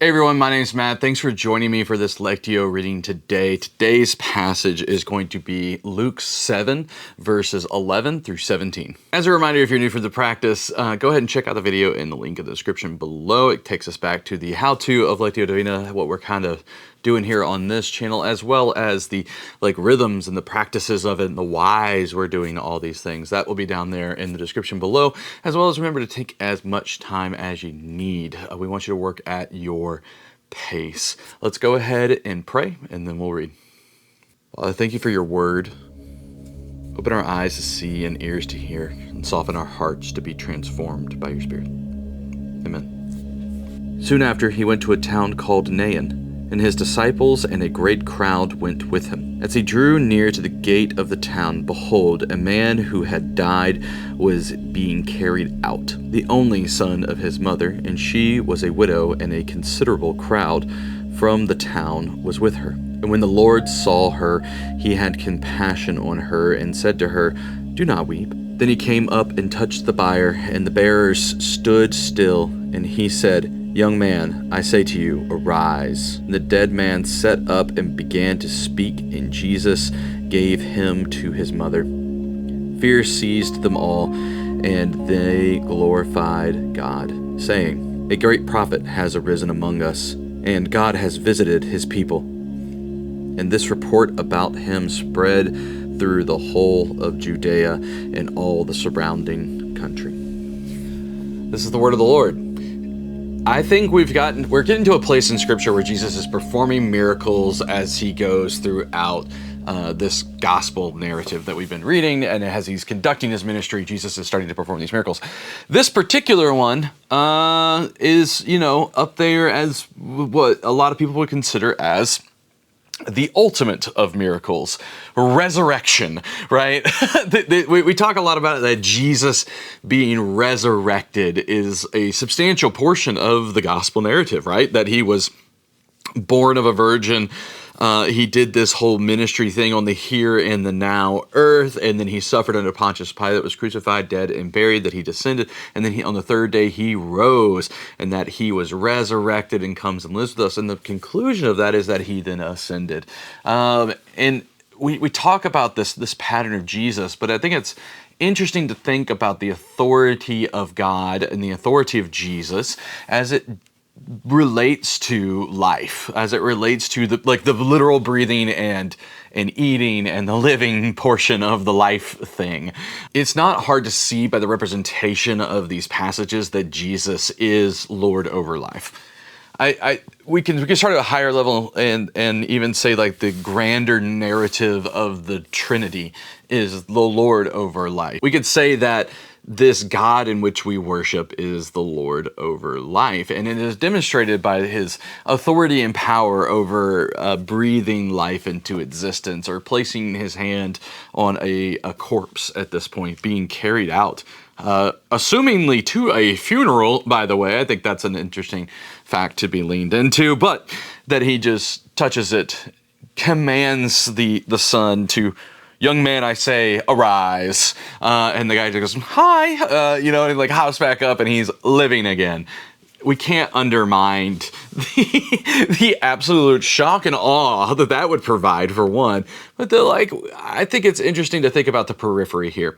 Hey everyone, my name is Matt. Thanks for joining me for this Lectio reading today. Today's passage is going to be Luke 7, verses 11 through 17. As a reminder, if you're new for the practice, go ahead and check out the video in the link in the description below. It takes us back to the how-to of Lectio Divina, what we're kind of doing here on this channel, as well as the rhythms and the practices of it and the whys we're doing all these things. That will be down there in the description below, as well as remember to take as much time as you need. We want you to work at your pace. Let's go ahead and pray, and then we'll read. Father, thank you for your word. Open our eyes to see and ears to hear, and soften our hearts to be transformed by your Spirit. Amen. Soon after, he went to a town called Nain, and his disciples and a great crowd went with him. As he drew near to the gate of the town, behold, a man who had died was being carried out, the only son of his mother, and she was a widow, and a considerable crowd from the town was with her. And when the Lord saw her, he had compassion on her, and said to her, "Do not weep." Then he came up and touched the bier, and the bearers stood still, and he said, "Young man, I say to you, arise." And the dead man sat up and began to speak, and Jesus gave him to his mother. Fear seized them all, and they glorified God, saying, "A great prophet has arisen among us, and God has visited his people." And this report about him spread through the whole of Judea and all the surrounding country. This is the word of the Lord. I think we're getting to a place in Scripture where Jesus is performing miracles as he goes throughout this gospel narrative that we've been reading, and as he's conducting his ministry, Jesus is starting to perform these miracles. This particular one is, up there as what a lot of people would consider as the ultimate of miracles, resurrection, right? We talk a lot about it, that Jesus being resurrected is a substantial portion of the gospel narrative, right? That he was born of a virgin. He did this whole ministry thing on the here and the now earth, and then he suffered under Pontius Pilate, was crucified, dead, and buried, that he descended, and then on the third day he rose, and that he was resurrected and comes and lives with us. And the conclusion of that is that he then ascended. And we talk about this pattern of Jesus, but I think it's interesting to think about the authority of God and the authority of Jesus as it relates to life, as it relates to the literal breathing and eating and the living portion of the life thing. It's not hard to see by the representation of these passages that Jesus is Lord over life. We can start at a higher level and even say the grander narrative of the Trinity is the Lord over life. We could say that this God in which we worship is the Lord over life, and it is demonstrated by his authority and power over breathing life into existence, or placing his hand on a corpse at this point, being carried out. Assumingly to a funeral, by the way. I think that's an interesting fact to be leaned into, but that he just touches it, commands the son to, "Young man, I say, arise." And the guy just goes, "Hi," and he hops back up, and he's living again. We can't undermine the absolute shock and awe that would provide, for one. But I think it's interesting to think about the periphery here.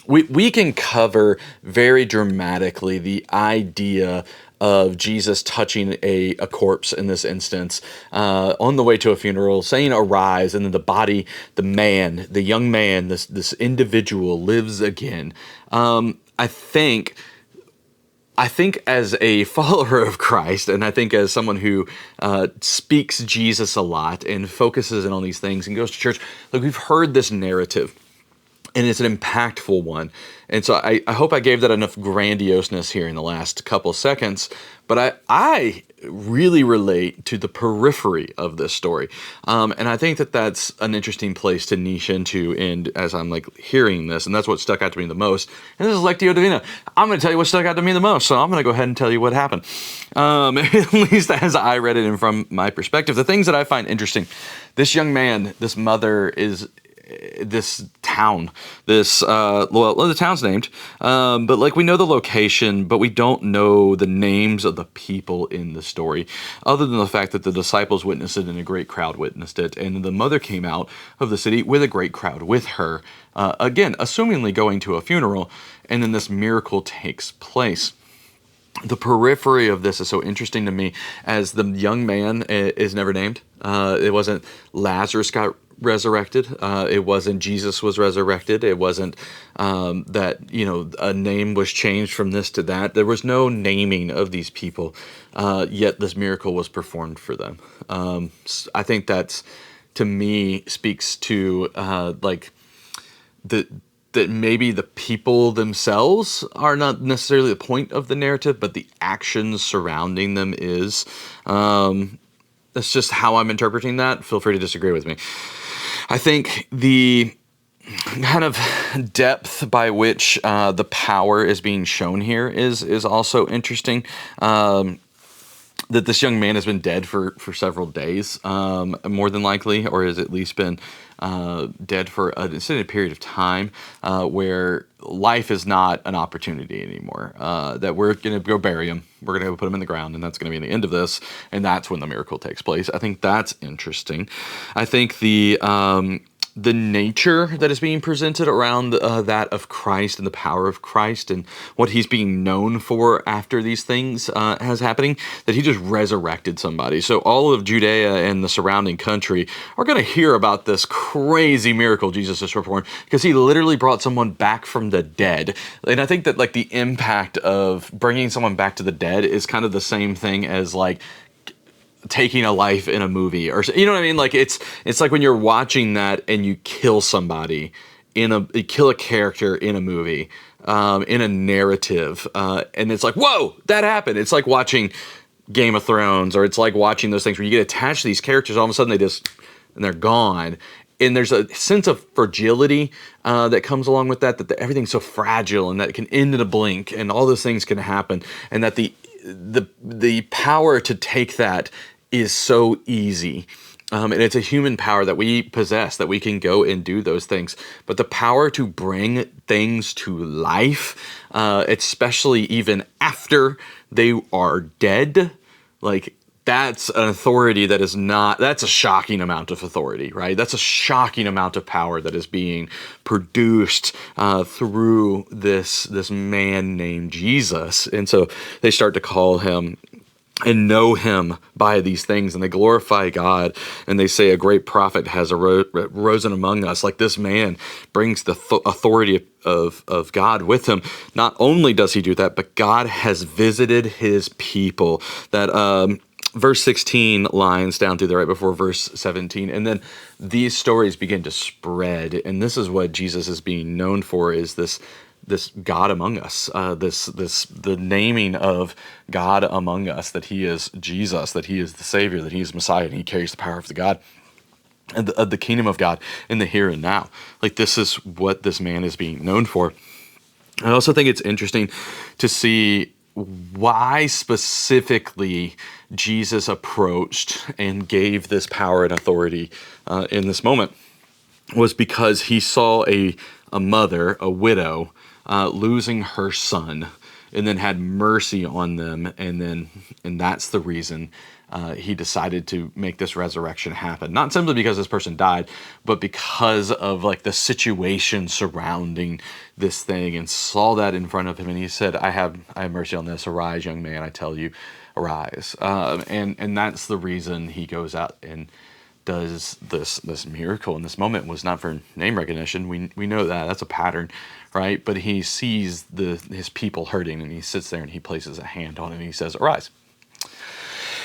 We can cover very dramatically the idea of Jesus touching a corpse in this instance, on the way to a funeral, saying arise, and then the body, the man, the young man, this individual lives again. I think as a follower of Christ, and I think as someone who speaks Jesus a lot and focuses in on these things and goes to church, we've heard this narrative, and it's an impactful one. And so I hope I gave that enough grandioseness here in the last couple seconds, but I really relate to the periphery of this story. And I think that that's an interesting place to niche into, and as I'm hearing this, and that's what stuck out to me the most. And this is Lectio Divina. I'm going to tell you what stuck out to me the most, so I'm going to go ahead and tell you what happened. At least as I read it and from my perspective. The things that I find interesting, this young man, this mother is this town. Well, the town's named, but like we know the location, but we don't know the names of the people in the story, other than the fact that the disciples witnessed it and a great crowd witnessed it, and the mother came out of the city with a great crowd with her, again, assumingly going to a funeral, and then this miracle takes place. The periphery of this is so interesting to me, as the young man is never named. It wasn't Lazarus got resurrected. It wasn't Jesus was resurrected. It wasn't that, a name was changed from this to that. There was no naming of these people, yet this miracle was performed for them. I think that's, to me, speaks to that maybe the people themselves are not necessarily the point of the narrative, but the actions surrounding them is. That's just how I'm interpreting that. Feel free to disagree with me. I think the kind of depth by which the power is being shown here is also interesting. That this young man has been dead for several days, more than likely, or has at least been dead for an extended period of time, where life is not an opportunity anymore. That we're going to go bury him, we're going to go put him in the ground, and that's going to be the end of this, and that's when the miracle takes place. I think that's interesting. I think the nature that is being presented around that of Christ and the power of Christ and what he's being known for after these things has happening, that he just resurrected somebody. So all of Judea and the surrounding country are going to hear about this crazy miracle Jesus has performed, because he literally brought someone back from the dead. And I think that like the impact of bringing someone back to the dead is kind of the same thing as like taking a life in a movie, or you know what I mean? Like it's like when you're watching that and you kill somebody you kill a character in a movie, in a narrative, and it's like, whoa, that happened. It's like watching Game of Thrones, or it's like watching those things where you get attached to these characters, all of a sudden and they're gone. And there's a sense of fragility that comes along with that everything's so fragile and that it can end in a blink and all those things can happen, and that the power to take that is so easy. And it's a human power that we possess, that we can go and do those things. But the power to bring things to life, especially even after they are dead, like that's an authority that is not, that's a shocking amount of authority, right? That's a shocking amount of power that is being produced through this man named Jesus. And so they start to call him and know him by these things, and they glorify God, and they say a great prophet has arisen among us. Like this man brings the authority of God with him. Not only does he do that, but God has visited his people. That verse 16 lines down through there right before verse 17, and then these stories begin to spread, and this is what Jesus is being known for, is this God among us, the naming of God among us, that he is Jesus, that he is the Savior, that he is Messiah, and he carries the power of the God and the kingdom of God in the here and now. Like this is what this man is being known for. I also think it's interesting to see why specifically Jesus approached and gave this power and authority in this moment, was because he saw a mother, a widow, losing her son, and then had mercy on them, and that's the reason he decided to make this resurrection happen. Not simply because this person died, but because of like the situation surrounding this thing, and saw that in front of him, and he said, I have mercy on this. Arise, young man, I tell you, arise. And that's the reason he goes out and does this miracle. And this moment was not for name recognition. We know that's a pattern, right? But he sees his people hurting, and he sits there and he places a hand on it and he says, arise.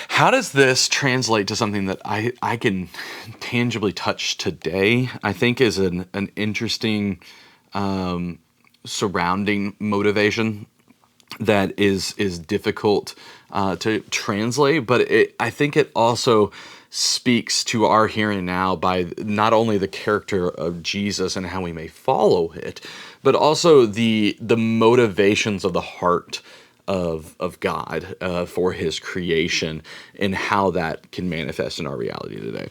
How does this translate to something that I can tangibly touch today? I think is an interesting surrounding motivation that is difficult to translate, but I think it also speaks to our here and now by not only the character of Jesus and how we may follow it, but also the motivations of the heart of God for his creation, and how that can manifest in our reality today.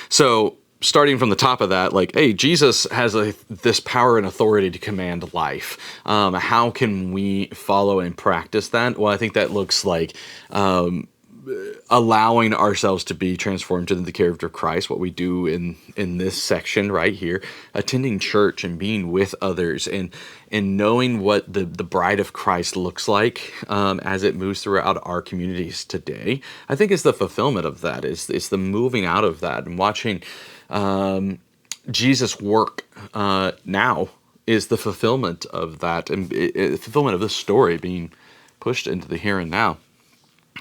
So starting from the top of that, like, hey, Jesus has this power and authority to command life. How can we follow and practice that? Well, I think that looks like allowing ourselves to be transformed into the character of Christ, what we do in this section right here, attending church and being with others and knowing what the bride of Christ looks like as it moves throughout our communities today. I think it's the fulfillment of that. It's the moving out of that and watching Jesus work now is the fulfillment of that, and fulfillment of this story being pushed into the here and now.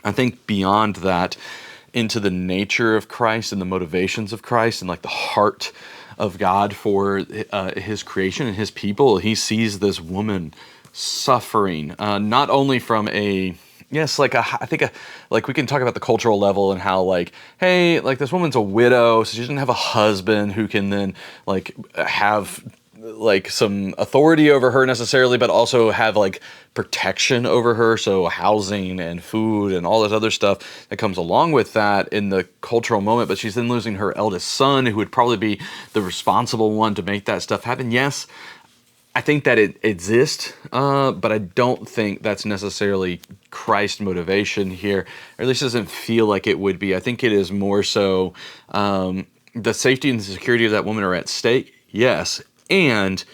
I think beyond that, into the nature of Christ and the motivations of Christ and like the heart of God for his creation and his people, he sees this woman suffering, not only from a, yes, like like we can talk about the cultural level and how like, hey, like this woman's a widow, so she doesn't have a husband who can then like have like some authority over her necessarily, but also have like protection over her, so housing and food and all this other stuff that comes along with that in the cultural moment. But she's then losing her eldest son, who would probably be the responsible one to make that stuff happen. Yes, I think that it exists, but I don't think that's necessarily Christ's motivation here, or at least doesn't feel like it would be. I think it is more so the safety and the security of that woman are at stake, yes, and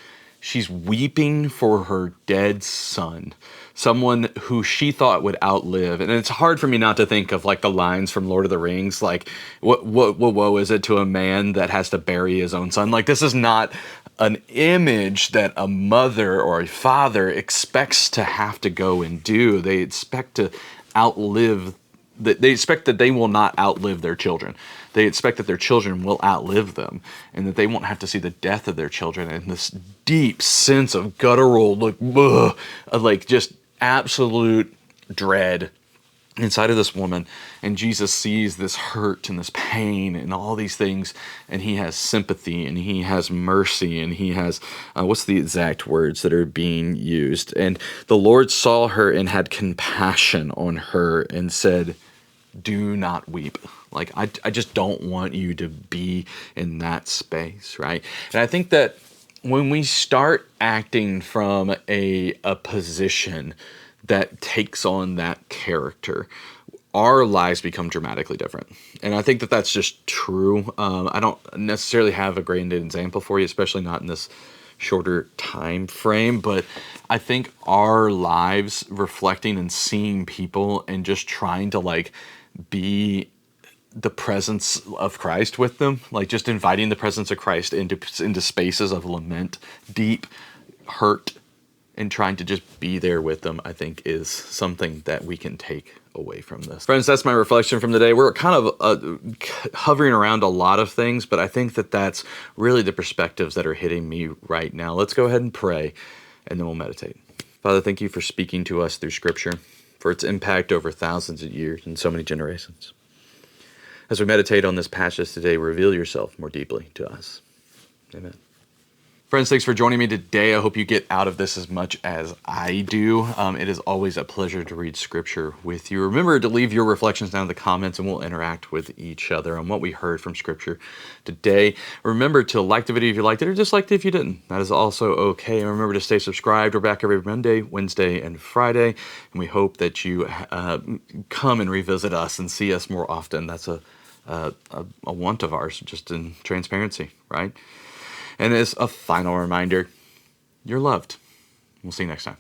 she's weeping for her dead son, someone who she thought would outlive. And it's hard for me not to think of like the lines from Lord of the Rings, like what woe is it to a man that has to bury his own son? Like, this is not an image that a mother or a father expects to have to go and do. They expect to outlive, they expect that they will not outlive their children. They expect that their children will outlive them, and that they won't have to see the death of their children. And this deep sense of guttural, like just absolute dread inside of this woman. And Jesus sees this hurt and this pain and all these things, and he has sympathy and he has mercy and he has, what's the exact words that are being used? And the Lord saw her and had compassion on her and said, do not weep. Like, I just don't want you to be in that space, right? And I think that when we start acting from a position that takes on that character, our lives become dramatically different. And I think that that's just true. I don't necessarily have a great example for you, especially not in this shorter time frame, but I think our lives reflecting and seeing people and just trying to like be the presence of Christ with them, like just inviting the presence of Christ into spaces of lament, deep hurt, and trying to just be there with them, I think is something that we can take away from this. Friends, that's my reflection from today. We're kind of hovering around a lot of things, but I think that that's really the perspectives that are hitting me right now. Let's go ahead and pray, and then we'll meditate. Father, thank you for speaking to us through Scripture, for its impact over thousands of years and so many generations. As we meditate on this passage today, reveal yourself more deeply to us. Amen. Friends, thanks for joining me today. I hope you get out of this as much as I do. It is always a pleasure to read Scripture with you. Remember to leave your reflections down in the comments, and we'll interact with each other on what we heard from Scripture today. Remember to like the video if you liked it, or disliked it if you didn't. That is also okay. And remember to stay subscribed. We're back every Monday, Wednesday, and Friday, and we hope that you come and revisit us and see us more often. That's a want of ours, just in transparency, right? And as a final reminder, you're loved. We'll see you next time.